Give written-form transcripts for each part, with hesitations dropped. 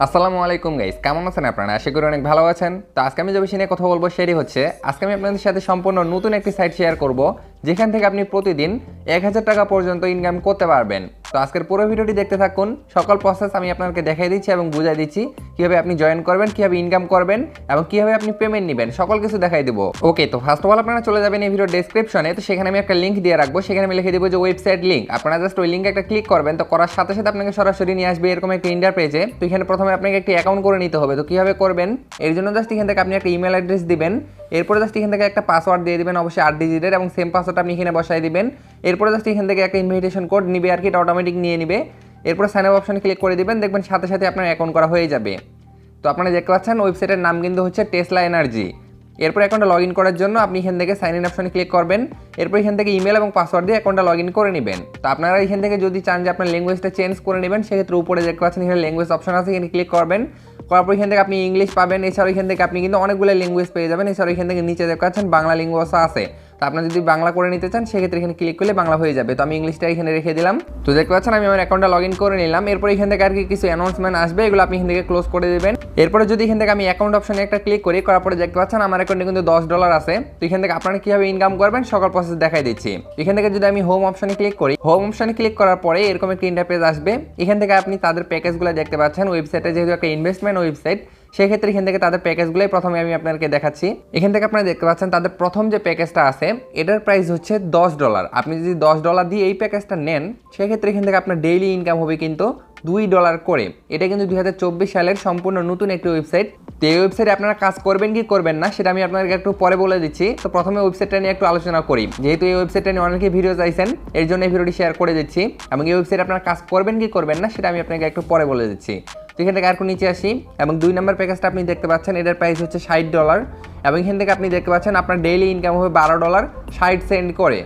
আসসালামু আলাইকুম গাইস, কেমন আছেন আপনারা? আশা করি অনেক ভালো আছেন। তো আজকে আমি যে বিষয় নিয়ে কথা বলবো সেটি হচ্ছে আজকে আমি আপনাদের সাথে সম্পূর্ণ নতুন একটি সাইট শেয়ার করব যেখান থেকে আপনি প্রতিদিন 1000 টাকা পর্যন্ত ইনকাম করতে পারবেন। তো আজকের পুরো ভিডিওটি দেখতে থাকুন। সকল প্রসেস আমি আপনাদেরকে দেখাই দিচ্ছি এবং বুঝাই দিচ্ছি কিভাবে আপনি জয়েন করবেন, কিভাবে ইনকাম করবেন এবং কিভাবে আপনি পেমেন্ট নেবেন, সকল কিছু দেখাই দেবো। ওকে, তো ফার্স্ট অফ অল আপনারা চলে যাবেন এই ভিডিও ডেসক্রিপশনে। তো সেখানে আমি একটা লিঙ্ক দিয়ে রাখবো, সেখানে আমি লিখে দেবো যে ওয়েবসাইট লিঙ্ক। আপনারা জাস্ট ওই লিঙ্কে একটা ক্লিক করবেন। তো করার সাথে সাথে আপনাকে সরাসরি নিয়ে আসবে এরকম একটা ইন্টারপেজে। তো এখানে প্রথমে আপনাকে একটি অ্যাকাউন্ট করে নিতে হবে। তো কীভাবে করবেন, এর জন্য জাস্ট এখান থেকে আপনি একটা ইমেল অ্যাড্রেস দিবেন। এরপরে জাস্ট এখান থেকে একটা পাসওয়ার্ড দিয়ে দিবেন, অবশ্যই 8 ডিজিটের, এবং সেম পাসওয়ার্ড আপনি এখানে বসাই দিবেন। এরপরে জাস্ট এখান থেকে একটা ইনভিটেশন কোড নিবে আর কি, এটা অটোমেটিক নিয়ে নিবে। এরপরে সাইন আপ অপশনে ক্লিক করে দিবেন, দেখবেন সাথে সাথে আপনার অ্যাকাউন্ট করা হয়ে যাবে। তো আপনারা দেখতে পাচ্ছেন ওয়েবসাইটের নাম কিন্তু হচ্ছে টেসলা এনার্জি। এরপর অ্যাকাউন্টে লগ ইন করার জন্য আপনি এখান থেকে সাইন ইন অপশনে ক্লিক করবেন। এরপর এখান থেকে ইমেল এবং পাসওয়ার্ড দিয়ে অ্যাকাউন্টটা লগ ইন করে নেবেন। তো আপনারা এখান থেকে যদি চান যে আপনার ল্যাঙ্গুয়েজটা চেঞ্জ করে নেবেন, সেক্ষেত্রে উপরে দেখতে পাচ্ছেন এখানে ল্যাঙ্গুয়েজ অপশন আছে, এখানে ক্লিক করবেন। করার পর এখান থেকে আপনি ইংলিশ পাবেন। এছাড়াও এখান থেকে আপনি কিন্তু অনেকগুলো ল্যাঙ্গুয়েজ পেয়ে যাবেন। এছাড়াও এখান থেকে নিচে দেখতে পাচ্ছেন বাংলা ল্যাঙ্গুয়েজও আছে। তো আপনারা যদি বাংলা করে নিতে চান সেক্ষেত্রে এখানে ক্লিক করলে বাংলা হয়ে যাবে। তো আমি ইংলিশটা এখানে রেখে দিলাম। তো দেখতে পাচ্ছেন আমি আমার অ্যাকাউন্টটা লগ ইন করে নিলাম। এরপর এখান থেকে আর কি কিছু অ্যানাউন্সমেন্ট আসবে, এগুলো আপনি এখান থেকে ক্লোজ করে দেবেন। এরপরে যদি এখান থেকে আমি অ্যাকাউন্ট অপশনে একটা ক্লিক করি, করার পরে দেখতে পাচ্ছেন আমার অ্যাকাউন্টে কিন্তু $10 আছে। তো এখান থেকে আপনারা কীভাবে ইনকাম করবেন সকল প্রসেস দেখাই দিচ্ছি। এখান থেকে যদি আমি হোম অপশনে ক্লিক করি, হোম অপশনে ক্লিক করার পরে এরকম একটা ইন্টারফেস আসবে। এখান থেকে আপনি তাদের প্যাকেজগুলো দেখতে পাচ্ছেন। ওয়েবসাইটে যেহেতু একটা ইনভেস্টমেন্ট ওয়েবসাইট, সেক্ষেত্রে এখান থেকে তাদের প্যাকেজগুলোই প্রথমে আমি আপনাদেরকে দেখাচ্ছি। এখান থেকে আপনারা দেখতে পাচ্ছেন তাদের প্রথম যে প্যাকেজটা আছে এটার প্রাইস হচ্ছে $10। আপনি যদি $10 দিয়ে এই প্যাকেজটা নেন, সেক্ষেত্রে এখান থেকে আপনার ডেইলি ইনকাম হবে কিন্তু $2 করে। এটা কিন্তু 2024 সালের সম্পূর্ণ নতুন একটি ওয়েবসাইট। তো এই ওয়েবসাইটে আপনারা কাজ করবেন কি করবেন না সেটা আমি আপনাদেরকে একটু পরে বলে দিচ্ছি। তো প্রথমে ওয়েবসাইটটা নিয়ে একটু আলোচনা করি। যেহেতু এই ওয়েবসাইটটা নিয়ে অনেকে ভিডিও চাইছেন, এর জন্য এই ভিডিওটি শেয়ার করে দিচ্ছি। এবং এই ওয়েবসাইটে আপনারা কাজ করবেন কি করবেন না সেটা আমি আপনাকে একটু পরে বলে দিচ্ছি। তো এখান থেকে আর নিচে আসি, এবং 2 নম্বর প্যাকেজটা আপনি দেখতে পাচ্ছেন, এটার প্রাইস হচ্ছে $60। এবং এখান থেকে আপনি দেখতে পাচ্ছেন আপনার ডেইলি ইনকাম হবে $12.60 করে।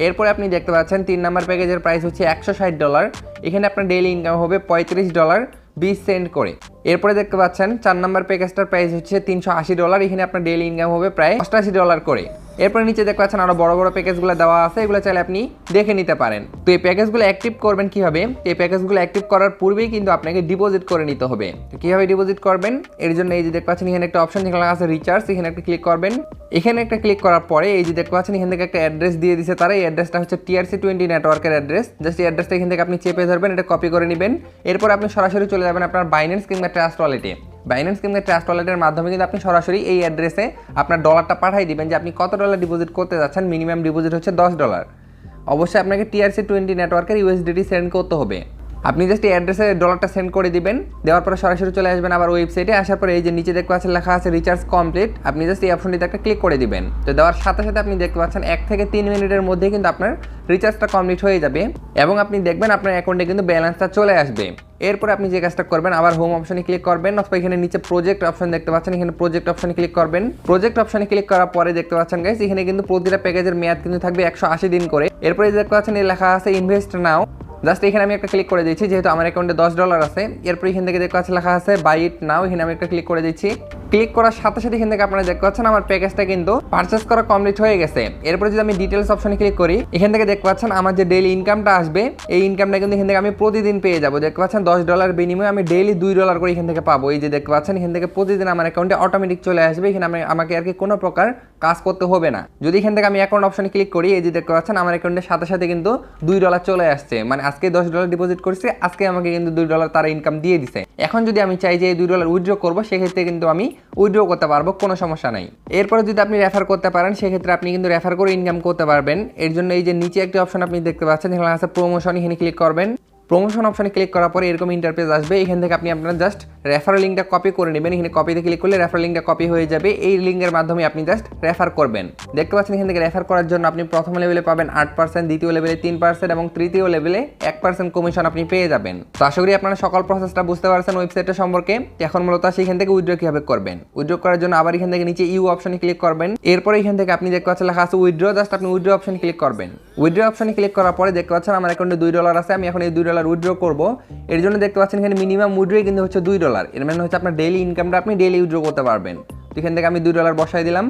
এরপরে আপনি দেখতে পাচ্ছেন 3 নম্বর প্যাকেজের প্রাইস হচ্ছে $160। এখানে আপনার ডেইলি ইনকাম হবে $35.20 করে। এরপরে দেখতে পাচ্ছেন 4 নম্বর প্যাকেজটার প্রাইস হচ্ছে $380। এখানে আপনার ডেইলি ইনকাম হবে প্রায় $88 করে। এরপরে নিচে দেখতে পাচ্ছেন আরও বড় বড় প্যাকেজগুলো দেওয়া আছে, এগুলো চাইলে আপনি দেখে নিতে পারেন। তো এই প্যাকেজগুলো অ্যাক্টিভ করবেন কীভাবে, এই প্যাকেজগুলো অ্যাক্টিভ করার পূর্বেই কিন্তু আপনাকে ডিপোজিট করে নিতে হবে। তো কীভাবে ডিপোজিট করবেন, এর জন্য এই যে দেখতে পাচ্ছেন এখানে একটা অপশন যেখানে আছে রিচার্জ, এখানে একটা ক্লিক করবেন। এখানে একটা ক্লিক করার পরে এই যে দেখতে পাচ্ছেন এখান থেকে একটা অ্যাড্রেস দিয়ে দিছে তারা। এই অ্যাড্রেসটা হচ্ছে TRC20 নেটওয়ার্কের অ্যাড্রেস। জাস্ট এই অ্যাড্রেসটা এখান থেকে আপনি চেপে ধরবেন, এটা কপি করে নেবেন। এরপর আপনি সরাসরি চলে যাবেন আপনার বাইন্যান্স কিংবা ট্রাস্ট ওয়ালেটে। বাইন্যান্স কিংবা ট্রাস্ট ওয়ালেটের মাধ্যমে কিন্তু আপনি সরাসরি এই অ্যাড্রেসে আপনার ডলারটা পাঠিয়ে দিবেন যে আপনি কত ডলার ডিপোজিট করতে যাচ্ছেন। মিনিমাম ডিপোজিট হচ্ছে $10। অবশ্যই আপনাকে TRC20 নেটওয়ার্কের USDT সেন্ড করতে হবে। আপনি জাস্ট এই অ্যাড্রেসে ডলারটা সেন্ড করে দিবেন। দেওয়ার পরে সরাসরি চলে আসবেন আবার ওয়েবসাইটে। আসার পরে এই যে নিচে দেখতে পাচ্ছেন লেখা আছে রিচার্জ কমপ্লিট, আপনি জাস্ট এই অপশনটিতে একটা ক্লিক করে দিবেন। তো দেওয়ার সাথে সাথে আপনি দেখতে পাচ্ছেন 1 থেকে 3 মিনিটের মধ্যে কিন্তু আপনার রিচার্জটা কমপ্লিট হয়ে যাবে এবং আপনি দেখবেন আপনার অ্যাকাউন্টে কিন্তু ব্যালেন্সটা চলে আসবে। এরপরে আপনি যে কাজটা করবেন, আবার হোম অপশনে ক্লিক করবেন, অথবা এখানে নিচে প্রজেক্ট অপশন দেখতে পাচ্ছেন, এখানে প্রজেক্ট অপশনে ক্লিক করবেন। প্রজেক্ট অপশনে ক্লিক করার পরে দেখতে পাচ্ছেন গাইস এখানে কিন্তু প্রতিটা প্যাকেজের মেয়াদ কিন্তু থাকবে 180 দিন করে। এরপরে দেখতে পাচ্ছেন এই লেখা আছে ইনভেস্ট নাও। জাস্ট এখানে আমি একটা ক্লিক করে দিচ্ছি, যেহেতু আমার অ্যাকাউন্টে $10 আছে। এরপর এখান থেকে দেখতে পাচ্ছি লেখা আছে বাই ইট নাও, এখানে আমি একটা ক্লিক করে দিচ্ছি। ক্লিক করার সাথে সাথে এখান থেকে আপনারা দেখতে পাচ্ছেন আমার প্যাকেজটা কিন্তু পারচেস করা কমপ্লিট হয়ে গেছে। এরপরে যদি আমি ডিটেলস অপশনে ক্লিক করি, এখান থেকে দেখতে পাচ্ছেন আমার যে ডেইলি ইনকামটা আসবে, এই ইনকামটা কিন্তু এখান থেকে আমি প্রতিদিন পেয়ে যাবো। দেখতে পাচ্ছেন $10 বিনিময়ে আমি ডেইলি $2 করে এখান থেকে পাবো। এই যে দেখতে পাচ্ছেন এখান থেকে প্রতিদিন আমার অ্যাকাউন্টে অটোমেটিক চলে আসবে। এখানে আমাকে আর কি কোনো প্রকার কাজ করতে হবে না। যদি এখান থেকে আমি অ্যাকাউন্ট অপশনে ক্লিক করি, এই যে দেখতে পাচ্ছেন আমার অ্যাকাউন্টের সাথে সাথে কিন্তু $2 চলে আসছে। মানে আজকে $10 ডিপোজিট করছে, আজকে আমাকে কিন্তু $2 তারা ইনকাম দিয়ে দিছে। এখন যদি আমি চাই যে এই $2 উইথড্র করবো, সেক্ষেত্রে কিন্তু আমি উইথড্র করতে পারবো, কোনো সমস্যা নাই। এরপরে যদি আপনি রেফার করতে পারেন, সেক্ষেত্রে আপনি কিন্তু রেফার করে ইনকাম করতে পারবেন। এর জন্য এই যে নিচে একটি অপশন আপনি দেখতে পাচ্ছেন, এখানে আছে প্রমোশন, এখানে ক্লিক করবেন। প্রমোশন অপশনে ক্লিক করার পরে এরকম ইন্টারফেস আসবে। এখান থেকে আপনি আপনার জাস্ট রেফারেল লিঙ্কটা কপি করে নেবেন। এখানে কপিতে ক্লিক করলে রেফারেল লিঙ্কটা কপি হয়ে যাবে। এই লিঙ্কের মাধ্যমে আপনি জাস্ট রেফার করবেন। দেখতে পাচ্ছেন এখান থেকে রেফার করার জন্য আপনি প্রথম লেভেলে পাবেন 8%, দ্বিতীয় লেভেলে 3% এবং তৃতীয় লেভেলে 1% কমিশন আপনি পেয়ে যাবেন। তো আশা করি আপনারা সকল প্রসেসটা বুঝতে পারছেন ওয়েবসাইটটা সম্পর্কে। এখন মূলত সেখান থেকে উইথড্র কিভাবে করবেন। উইথড্র করার জন্য আবার এখান থেকে নিচে ইউ অপশনে ক্লিক করবেন। এরপরে এখান থেকে আপনি দেখতে পাচ্ছেন লেখা আছে উইথড্র, জাস্ট আপনি উইথড্র অপশনে ক্লিক করবেন। উইথড্র অপশনে ক্লিক করার পরে দেখতে পাচ্ছেন আমার অ্যাকাউন্টে $2 আছে। আমি এখন এই $2 উইথড্র করব। এর জন্য দেখতে পাচ্ছেন এখানে মিনিমাম উইথড্রই কিন্তু হচ্ছে $2। এর মানে হচ্ছে আপনার ডেইলি ইনকামটা আপনি ডেইলি উইথড্র করতে পারবেন। তো এখান থেকে আমি $2 বসাই দিলাম।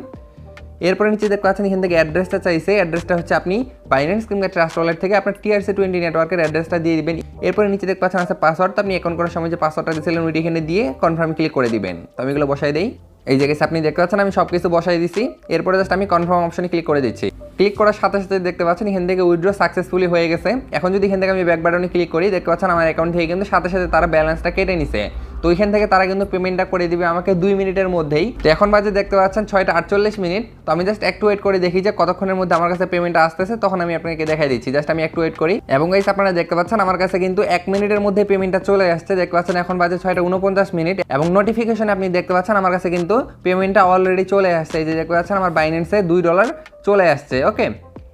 এরপরে নিচে দেখতে পাচ্ছেন এখান থেকে অ্যাড্রেসটা চাইছে। অ্যাড্রেসটা হচ্ছে আপনি বাইন্যান্স কিংবা ট্রাস্ট ওয়ালেট থেকে আপনার TRC20 নেটওয়ার্কের অ্যাড্রেসটা দিয়ে দিবেন। এরপরে নিচে দেখতে পাচ্ছেন আছে পাসওয়ার্ড, তো আপনি অ্যাকাউন্ট করার সময় যে পাসওয়ার্ডটা দিয়েছিলেন ওইটি এখানে দিয়ে কনফার্ম ক্লিক করে দিবেন। তো আমি এগুলো বসাই দিই। এই জায়গায় আপনি দেখতে পাচ্ছেন আমি সব কিছু বসাই দিচ্ছি। এরপরে জাস্ট আমি কনফার্ম অপশনে ক্লিক করে দিচ্ছি। ক্লিক করার সাথে সাথে দেখতে পাচ্ছেন এখান থেকে উইথড্র সাকসেসফুলি হয়ে গেছে। এখন যদি এখান থেকে আমি ব্যাক বাটনে ক্লিক করি দেখতে পাচ্ছেন আমার অ্যাকাউন্ট থেকে কিন্তু সাথে সাথে তারা ব্যালেন্সটা কেটে নিছে। তো ওইখান থেকে তারা কিন্তু পেমেন্টটা করে দিবে আমাকে 2 মিনিটের মধ্যেই। তো এখন বাজে দেখতে পাচ্ছেন 6:48। তো আমি জাস্ট একটু ওয়েট করে দেখি যে কতক্ষণের মধ্যে আমার কাছে পেমেন্টটা আসতেছে, তখন আমি আপনাকে দেখাই দিচ্ছি। জাস্ট আমি একটু ওয়েট করি এবং গাইস আপনারা দেখতে পাচ্ছেন আমার কাছে কিন্তু 1 মিনিটের মধ্যে পেমেন্টটা চলে আসছে। দেখতে পাচ্ছেন এখন বাজে 6:49 এবং নোটিফিকেশনে আপনি দেখতে পাচ্ছেন আমার কাছে কিন্তু পেমেন্টটা অলরেডি চলে আসছে। এই যে দেখতে পাচ্ছেন আমার বাইন্যান্সে $2 চলে আসছে। ওকে,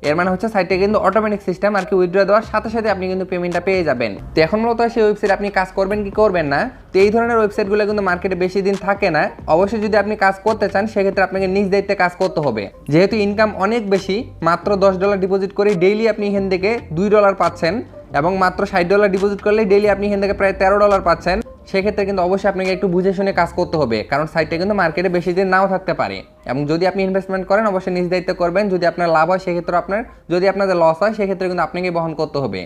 এর মানে হচ্ছে সাইটে কিন্তু অটোমেটিক সিস্টেম আর কি, উইথড্র দেওয়ার সাথে সাথে আপনি কিন্তু পেমেন্টটা পেয়ে যাবেন। তো এখন মূলত সেই ওয়েবসাইট আপনি কাজ করবেন কি করবেন না, তো এই ধরনের ওয়েবসাইটগুলো কিন্তু মার্কেটে বেশি দিন থাকে না। অবশ্যই যদি আপনি কাজ করতে চান সেক্ষেত্রে আপনাকে নিজ দায়িত্বে কাজ করতে হবে। যেহেতু ইনকাম অনেক বেশি, মাত্র $10 ডিপোজিট করে ডেইলি আপনি এখান থেকে $2 পাচ্ছেন এবং মাত্র $60 ডিপোজিট করলে ডেইলি আপনি এখান থেকে প্রায় $13 পাচ্ছেন। সেক্ষেত্রে কিন্তু অবশ্যই আপনাকে একটু বুঝে শুনে কাজ করতে হবে, কারণ সাইটটা কিন্তু মার্কেটে বেশি দিন নাও থাকতে পারে। এবং যদি আপনি ইনভেস্টমেন্ট করেন অবশ্যই নিজ দায়িত্ব করবেন। যদি আপনার লাভ হয় সেক্ষেত্রে আপনার, যদি আপনাদের লস হয় সেক্ষেত্রে কিন্তু আপনাকেই বহন করতে হবে।